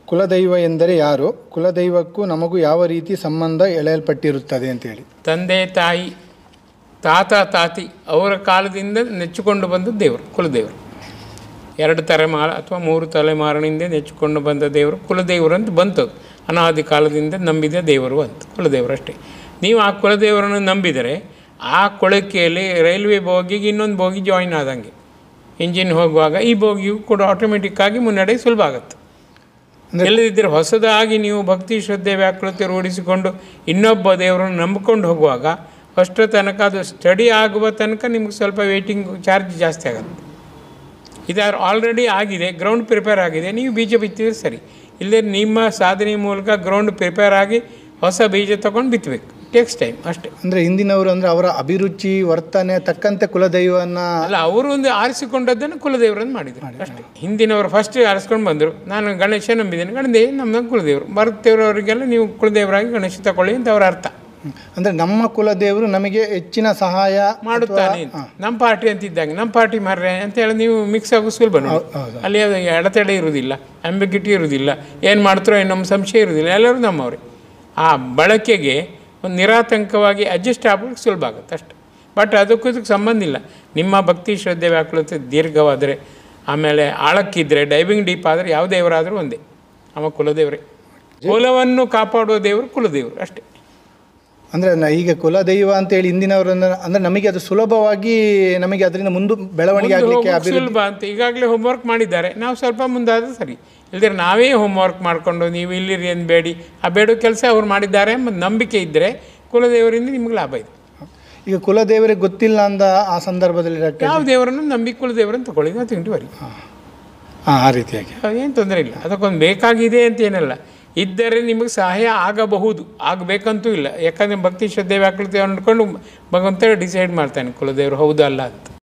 ಕುಲದೈವ ಎಂದರೆ ಯಾರು, ಕುಲದೈವಕ್ಕೂ ನಮಗೂ ಯಾವ ರೀತಿ ಸಂಬಂಧ ಎಳೆಯಲ್ಪಟ್ಟಿರುತ್ತದೆ ಅಂತೇಳಿ. ತಂದೆ ತಾಯಿ ತಾತ ತಾತಿ ಅವರ ಕಾಲದಿಂದ ನೆಚ್ಚಿಕೊಂಡು ಬಂದ ದೇವರು ಕುಲದೇವರು. 2 ತಲೆಮಾರು ಅಥವಾ 3 ತಲೆಮಾರಿನಿಂದ ನೆಚ್ಚಿಕೊಂಡು ಬಂದ ದೇವರು ಕುಲದೇವರು ಅಂತ ಬಂತು. ಅನಾದಿ ಕಾಲದಿಂದ ನಂಬಿದ ದೇವರು ಅಂತ ಕುಲದೇವರು ಅಷ್ಟೇ. ನೀವು ಆ ಕುಲದೇವರನ್ನು ನಂಬಿದರೆ ಆ ಕೊಳಕೆಯಲ್ಲಿ ರೈಲ್ವೆ ಬೋಗಿಗೆ ಇನ್ನೊಂದು ಬೋಗಿ ಜಾಯಿನ್ ಆದಂಗೆ, ಇಂಜಿನ್ ಹೋಗುವಾಗ ಈ ಬೋಗಿಯು ಕೂಡ ಆಟೋಮೆಟಿಕ್ಕಾಗಿ ಮುನ್ನಡೆ ಸುಲಭ ಆಗುತ್ತೆ. ಎಲ್ಲದಿದ್ದರೆ ಹೊಸದಾಗಿ ನೀವು ಭಕ್ತಿ ಶ್ರದ್ಧೆ ವ್ಯಾಕುಲತೆ ರೂಢಿಸಿಕೊಂಡು ಇನ್ನೊಬ್ಬ ದೇವರನ್ನು ನಂಬಿಕೊಂಡು ಹೋಗುವಾಗ ಅಷ್ಟರ ತನಕ ಅದು ಸ್ಟಡಿ ಆಗುವ ತನಕ ನಿಮ್ಗೆ ಸ್ವಲ್ಪ ವೇಟಿಂಗ್ ಚಾರ್ಜ್ ಜಾಸ್ತಿ ಆಗುತ್ತೆ. ಇದು ಆಲ್ರೆಡಿ ಆಗಿದೆ, ಗ್ರೌಂಡ್ ಪ್ರಿಪೇರ್ ಆಗಿದೆ, ನೀವು ಬೀಜ ಬಿತ್ತಿದ್ರೆ ಸರಿ. ಇಲ್ಲದೆ ನಿಮ್ಮ ಸಾಧನೆ ಮೂಲಕ ಗ್ರೌಂಡ್ ಪ್ರಿಪೇರ್ ಆಗಿ ಹೊಸ ಬೀಜ ತೊಗೊಂಡು ಬಿತ್ತಬೇಕು. ಟೇಕ್ಸ್ ಟೈಮ್ ಅಷ್ಟೇ. ಅಂದರೆ ಹಿಂದಿನವರು ಅಂದರೆ ಅವರ ಅಭಿರುಚಿ ವರ್ತನೆ ತಕ್ಕಂತೆ ಕುಲದೈವನ ಅಲ್ಲ, ಅವರು ಒಂದು ಆರಿಸಿಕೊಂಡದ್ದನ್ನು ಕುಲದೇವರನ್ನು ಮಾಡಿದರು ಅಷ್ಟೇ. ಹಿಂದಿನವರು ಫಸ್ಟ್ ಆರಿಸ್ಕೊಂಡು ಬಂದರು. ನಾನು ಗಣೇಶ ನಂಬಿದ್ದೇನೆ, ಗಣದೇವಿ ನಮ್ಮ ಕುಲದೇವರು. ಭಾರತೀಯವರವರಿಗೆಲ್ಲ ನೀವು ಕುಲದೇವರಾಗಿ ಗಣೇಶ ತಗೊಳ್ಳಿ ಅಂತ ಅವರ ಅರ್ಥ. ಅಂದರೆ ನಮ್ಮ ಕುಲದೇವರು ನಮಗೆ ಹೆಚ್ಚಿನ ಸಹಾಯ ಮಾಡುತ್ತಾನೆ. ನಮ್ಮ ಪಾರ್ಟಿ ಅಂತಿದ್ದಂಗೆ ನಮ್ಮ ಪಾರ್ಟಿ ಮಾರ್ರೆ ಅಂತ ಹೇಳಿ ನೀವು ಮಿಕ್ಸ್ ಆಗೋ ಸುಲಭ. ಅಲ್ಲಿ ಅದು ಎಡತಡೆ ಇರುವುದಿಲ್ಲ, ಅಂಬಿಗಿಟಿ ಇರುವುದಿಲ್ಲ, ಏನು ಮಾಡ್ತಾರೋ ನಮ್ಮ ಸಂಶಯ ಇರುವುದಿಲ್ಲ, ಎಲ್ಲರೂ ನಮ್ಮವ್ರೆ. ಆ ಬಳಕೆಗೆ ಒಂದು ನಿರಾತಂಕವಾಗಿ ಅಡ್ಜಸ್ಟ್ ಆಗ್ಲಿಕ್ಕೆ ಸುಲಭ ಆಗುತ್ತೆ ಅಷ್ಟೆ. ಬಟ್ ಅದಕ್ಕೂ ಇದಕ್ಕೆ ಸಂಬಂಧ ಇಲ್ಲ. ನಿಮ್ಮ ಭಕ್ತಿ ಶ್ರದ್ಧೆ ವ್ಯಾಕುಲತೆ ದೀರ್ಘವಾದರೆ, ಆಮೇಲೆ ಆಳಕ್ಕಿದ್ದರೆ, ಡೈವಿಂಗ್ ಡೀಪ್ ಆದರೆ ಯಾವ ದೇವರಾದರೂ ಒಂದೇ, ಅವ ಕುಲದೇವರೇ. ಕುಲವನ್ನು ಕಾಪಾಡುವ ದೇವರು ಕುಲದೇವರು ಅಷ್ಟೇ. ಅಂದರೆ ಈಗ ಕುಲದೈವ ಅಂತೇಳಿ ಹಿಂದಿನವರನ್ನು ಅಂದರೆ ನಮಗೆ ಅದು ಸುಲಭವಾಗಿ ನಮಗೆ ಅದರಿಂದ ಮುಂದೆ ಬೆಳವಣಿಗೆ ಆಗಲಿಕ್ಕೆ ಸುಲಭ ಅಂತ ಈಗಾಗಲೇ ಹೋಮ್ವರ್ಕ್ ಮಾಡಿದ್ದಾರೆ. ನಾವು ಸ್ವಲ್ಪ ಮುಂದಾದರೆ ಸರಿ. ಇಲ್ಲದ್ರೆ ನಾವೇ ಹೋಮ್ವರ್ಕ್ ಮಾಡಿಕೊಂಡು ನೀವು ಇಲ್ಲಿರಿ ಎಂದು ಬೇಡಿ ಆ ಬೇಡೋ ಕೆಲಸ ಅವ್ರು ಮಾಡಿದ್ದಾರೆ ಎಂಬ ನಂಬಿಕೆ ಇದ್ದರೆ ಕುಲದೇವರಿಂದ ನಿಮ್ಗೆ ಲಾಭ ಇದೆ. ಈಗ ಕುಲದೇವರಿಗೆ ಗೊತ್ತಿಲ್ಲ ಅಂದ ಆ ಸಂದರ್ಭದಲ್ಲಿ ಯಾವ ದೇವರನ್ನು ನಂಬಿ ಕುಲದೇವರನ್ನು ತಗೊಳ್ಳಿ, ನಾವು ತಿಂಟುವರಿ. ಆ ರೀತಿಯಾಗಿ ಏನು ತೊಂದರೆ ಇಲ್ಲ. ಅದಕ್ಕೊಂದು ಬೇಕಾಗಿದೆ ಅಂತ ಏನಲ್ಲ, ಇದ್ದರೆ ನಿಮಗೆ ಸಹಾಯ ಆಗಬಹುದು, ಆಗಬೇಕಂತೂ ಇಲ್ಲ. ಯಾಕಂದರೆ ಭಕ್ತಿ ಶ್ರದ್ಧೆ ವ್ಯಾಕುಲತೆ ಅಂದ್ಕೊಂಡು ಭಗವಂತ ಡಿಸೈಡ್ ಮಾಡ್ತಾನೆ ಕುಲದೇವರು ಹೌದಲ್ಲ ಅಂತ.